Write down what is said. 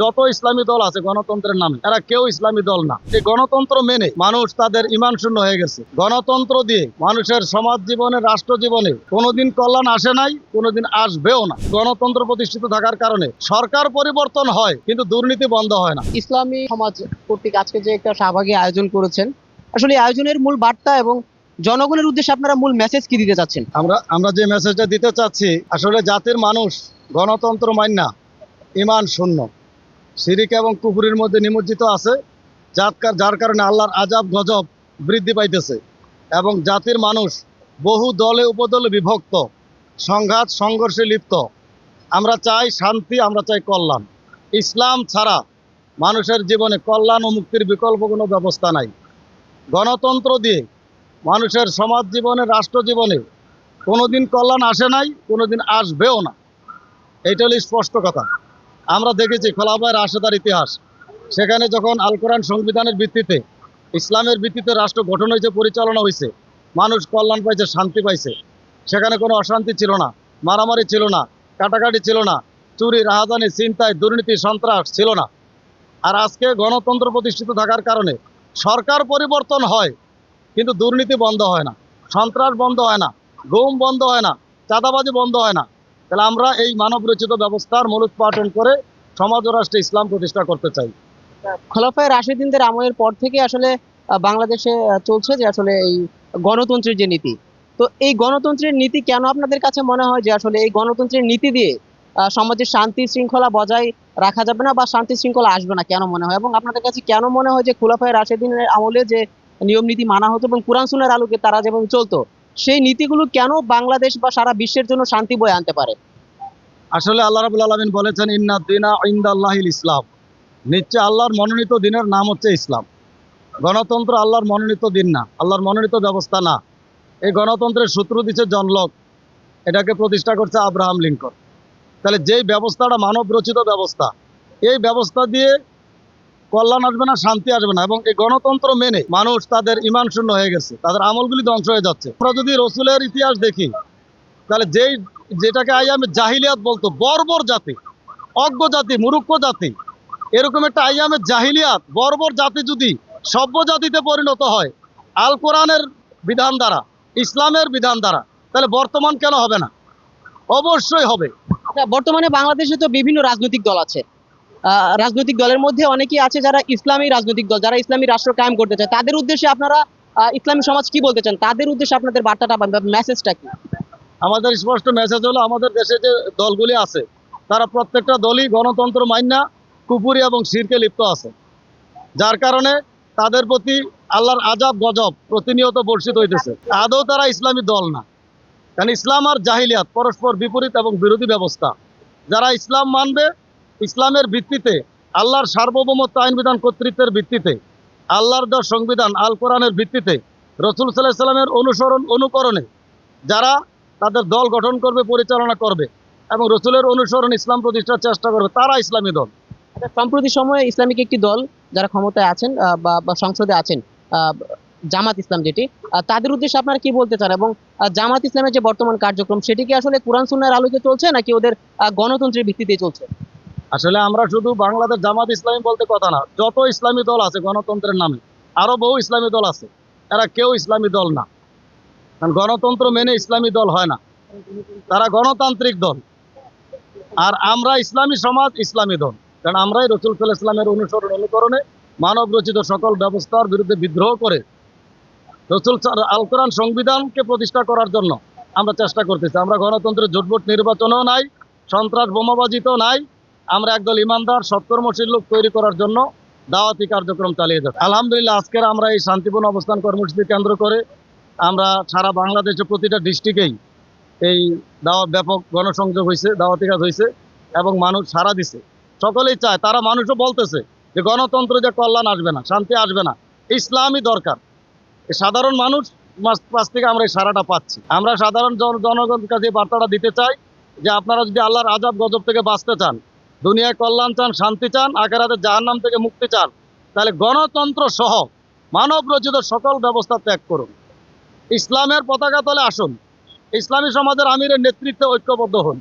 যত ইসলামী দল আছে গণতন্ত্রের নামে, এরা কেউ ইসলামী দল না। এই গণতন্ত্র মেনে মানুষ তাদের ঈমান শূন্য হয়ে গেছে। গণতন্ত্র দিয়ে মানুষের সমাজ জীবনে, রাষ্ট্র জীবনে কোনোদিন কল্যাণ আসে নাই, কোনোদিন আসবেও না। গণতন্ত্র প্রতিষ্ঠিত থাকার কারণে সরকার পরিবর্তন হয় কিন্তু দুর্নীতি বন্ধ হয় না। ইসলামী সমাজ কর্তৃক আজকে যে একটা শাহবাগী আয়োজন করেছেন, আসলে এই আয়োজনের মূল বার্তা এবং জনগণের উদ্দেশ্যে আপনারা মূল মেসেজ কি দিতে চাচ্ছেন? আমরা যে মেসেজটা দিতে চাচ্ছি, আসলে জাতির মানুষ গণতন্ত্র মান্না ঈমান শূন্য, শিরিক এবং কুফরির মধ্যে নিমজ্জিত আছে, যার কারণে আল্লাহর আযাব গজব বৃদ্ধি পাইতেছে এবং জাতির মানুষ বহু দলে উপদলে বিভক্ত, সংঘাত সংঘর্ষে লিপ্ত। আমরা চাই শান্তি, আমরা চাই কল্যাণ। ইসলাম ছাড়া মানুষের জীবনে কল্যাণ ও মুক্তির বিকল্প কোনো ব্যবস্থা নাই। গণতন্ত্র দিয়ে মানুষের সমাজ জীবনে, রাষ্ট্র জীবনে কোনোদিন কল্যাণ আসে নাই, কোনোদিন আসবেও না। এইটা হলো স্পষ্ট কথা। আমরা দেখেছি খোলাফায়ে রাশেদার ইতিহাস। সেখানে যখন আল কোরআন সংবিধানের ভিত্তিতে, ইসলামের ভিত্তিতে রাষ্ট্র গঠন হয়েছে, পরিচালনা হয়েছে, মানুষ কল্যাণ পাইছে, শান্তি পাইছে। সেখানে কোনো অশান্তি ছিল না, মারামারি ছিল না, কাটাকাটি ছিল না, চুরি, রাহাজানি, ছিনতাই, দুর্নীতি, সন্ত্রাস ছিল না। আর আজকে গণতন্ত্র প্রতিষ্ঠিত থাকার কারণে সরকার পরিবর্তন হয় কিন্তু দুর্নীতি বন্ধ হয় না, সন্ত্রাস বন্ধ হয় না, গুম বন্ধ হয় না, চাঁদাবাজি বন্ধ হয় না। তাহলে আমরা এই মানব রচিত ব্যবস্থার মূলোৎপাটন করে সমাজ ও রাষ্ট্রে ইসলাম প্রতিষ্ঠা করতে চাই। খোলাফায়ে রাশিদিনদের আমলের পর থেকে আসলে বাংলাদেশে চলছে যে আসলে এই গণতন্ত্রের যে নীতি, তো এই গণতন্ত্রের নীতি কেন আপনাদের কাছে মনে হয় যে আসলে এই গণতন্ত্রের নীতি দিয়ে সমাজের শান্তি শৃঙ্খলা বজায় রাখা যাবে না বা শান্তি শৃঙ্খলা আসবে না, কেন মনে হয়? এবং আপনাদের কাছে কেন মনে হয় যে খোলাফায়ে রাশিদিনের আমলে যে নিয়ম নীতি মানা হতো এবং কোরআন সুন্নাহর আলোকে তারা যেভাবে চলতো, সেই নীতিগুলো কেন বাংলাদেশ বা সারা বিশ্বের জন্য শান্তি বয়ে আনতে পারে? আসলে আল্লাহ রাব্বুল আলামিন বলেছেন, ইন্না দীনা ইনদাল্লাহিল ইসলাম। নিশ্চয় আল্লাহর মনোনীত দিনের নাম হচ্ছে ইসলাম। গণতন্ত্র আল্লাহর মনোনীত দিন না, আল্লাহর মনোনীত ব্যবস্থা না। এই গণতন্ত্রের সূত্র দিচ্ছে জন লক, এটাকে প্রতিষ্ঠা করছে আব্রাহাম লিঙ্কন। তাহলে যেই ব্যবস্থাটা মানব রচিত ব্যবস্থা, এই ব্যবস্থা দিয়ে কল্যাণ আসবে না, শান্তি আসবে না। এবং এই গণতন্ত্র মেনে মানুষ তাদের ঈমান শূন্য হয়ে গেছে, তাদের আমলগুলি ধ্বংস হয়ে যাচ্ছে। আমরা যদি রসুলের ইতিহাস দেখি, তাহলে যেটাকে আইয়ামে জাহিলিয়াত বলতো, বর্বর জাতি, অজ্ঞ জাতি, মূর্খ জাতি, এরকম একটা আইয়ামে জাহিলিয়াত বর্বর জাতি যদি সভ্য জাতিতে পরিণত হয় আল কোরআনের বিধান দ্বারা, ইসলামের বিধান দ্বারা, তাহলে বর্তমান কেন হবে না? অবশ্যই হবে। বর্তমানে বাংলাদেশে তো বিভিন্ন রাজনৈতিক দল আছে। রাজনৈতিক দলের মধ্যে অনেকেই আছে যারা ইসলামী রাজনৈতিক দল, যারা ইসলামী রাষ্ট্র কায়েম করতে চায়। তাদের উদ্দেশ্যে আপনারা ইসলামী সমাজ কি বলতে চান? তাদের উদ্দেশ্যে আপনাদের বার্তাটা বা মেসেজটা কি? আমাদের স্পষ্ট মেসেজ হলো, আমাদের দেশে যে দলগুলি আছে তারা প্রত্যেকটা দলই গণতন্ত্র মাইন্না কুফরি এবং শিরকে লিপ্ত আছে, যার কারণে তাদের প্রতি আল্লাহর আযাব গজব প্রতিনিয়ত বর্ষিত হইতেছে। আদৌ তারা ইসলামী দল না, কারণ ইসলাম আর জাহিলিয়াত পরস্পর বিপরীত এবং বিরোধী ব্যবস্থা। যারা ইসলাম মানবে, ইসলামের ভিত্তিতে, আল্লাহর সার্বভৌমত্ব আইন বিধান কর্তৃত্বের ভিত্তিতে, আল্লাহর দেওয়া সংবিধান আল কোরআনের ভিত্তিতে, রসুল সাল্লাল্লাহু আলাইহি সাল্লামের অনুকরণে যারা তাদের দল গঠন করবে, পরিচালনা করবে এবং রসুলের অনুসরণ ইসলাম প্রতিষ্ঠার চেষ্টা করবে, তারা ইসলামী দল। সম্প্রতি সময়ে ইসলামিক একটি দল যারা ক্ষমতায় আছেন বা সংসদে আছেন, জামাত ইসলাম যেটি, তাদের উদ্দেশ্যে আপনারা কি বলতে চান? এবং জামাত ইসলামের যে বর্তমান কার্যক্রম সেটি কি আসলে কোরআন সুন্নাহর আলোকে চলছে নাকি ওদের গণতন্ত্রের ভিত্তিতে চলছে? আসলে আমরা শুধু বাংলাদেশ জামাত ইসলামী বলতে কথা না, যত ইসলামী দল আছে গণতন্ত্রের নামে, আরো বহু ইসলামী দল আছে, এরা কেউ ইসলামী দল না। কারণ গণতন্ত্র মেনে ইসলামী দল হয় না, তারা গণতান্ত্রিক দল। আর আমরা ইসলামী সমাজ, ইসলামী দল, কারণ আমরাই রসুল সাল্লাল্লাহু আলাইহি ওয়াসাল্লামের অনুকরণে মানব রচিত সকল ব্যবস্থার বিরুদ্ধে বিদ্রোহ করে রসুল আল কোরআন সংবিধানকে প্রতিষ্ঠা করার জন্য আমরা চেষ্টা করতেছি। আমরা গণতন্ত্রের জোটভোট নির্বাচনও নাই, সন্ত্রাস বোমাবাজিতেও নাই। আমরা একদল ইমানদার সৎকর্মশীল লোক তৈরি করার জন্য দাওয়াতি কার্যক্রম চালিয়ে যাচ্ছি। আলহামদুলিল্লাহ, আজকের আমরা এই শান্তিপূর্ণ অবস্থান কর্মসূচি কেন্দ্র করে আমরা সারা বাংলাদেশে প্রতিটা ডিস্ট্রিক্টেই এই ব্যাপক গণসংযোগ হয়েছে, দাওয়াতি কাজ হয়েছে এবং মানুষ সাড়া দিছে। সকলেই চায়, তারা মানুষও বলতেছে যে গণতন্ত্র যে কল্যাণ আসবে না, শান্তি আসবে না, ইসলামই দরকার। সাধারণ মানুষ পাশ থেকে আমরা এই সারাটা পাচ্ছি। আমরা সাধারণ জনগণের কাছে বার্তাটা দিতে চাই যে আপনারা যদি আল্লাহর আযাব গজব থেকে বাঁচতে চান, দুনিয়ায় কল্যাণ চান, শান্তি চান, আখিরাতে জাহান্নাম থেকে মুক্তি চান, তাহলে গণতন্ত্র সহ মানব রচিত সকল ব্যবস্থা ত্যাগ করুন, ইসলামের পতাকা তলে আসুন, ইসলামী সমাজের আমিরের নেতৃত্বে ঐক্যবদ্ধ হন।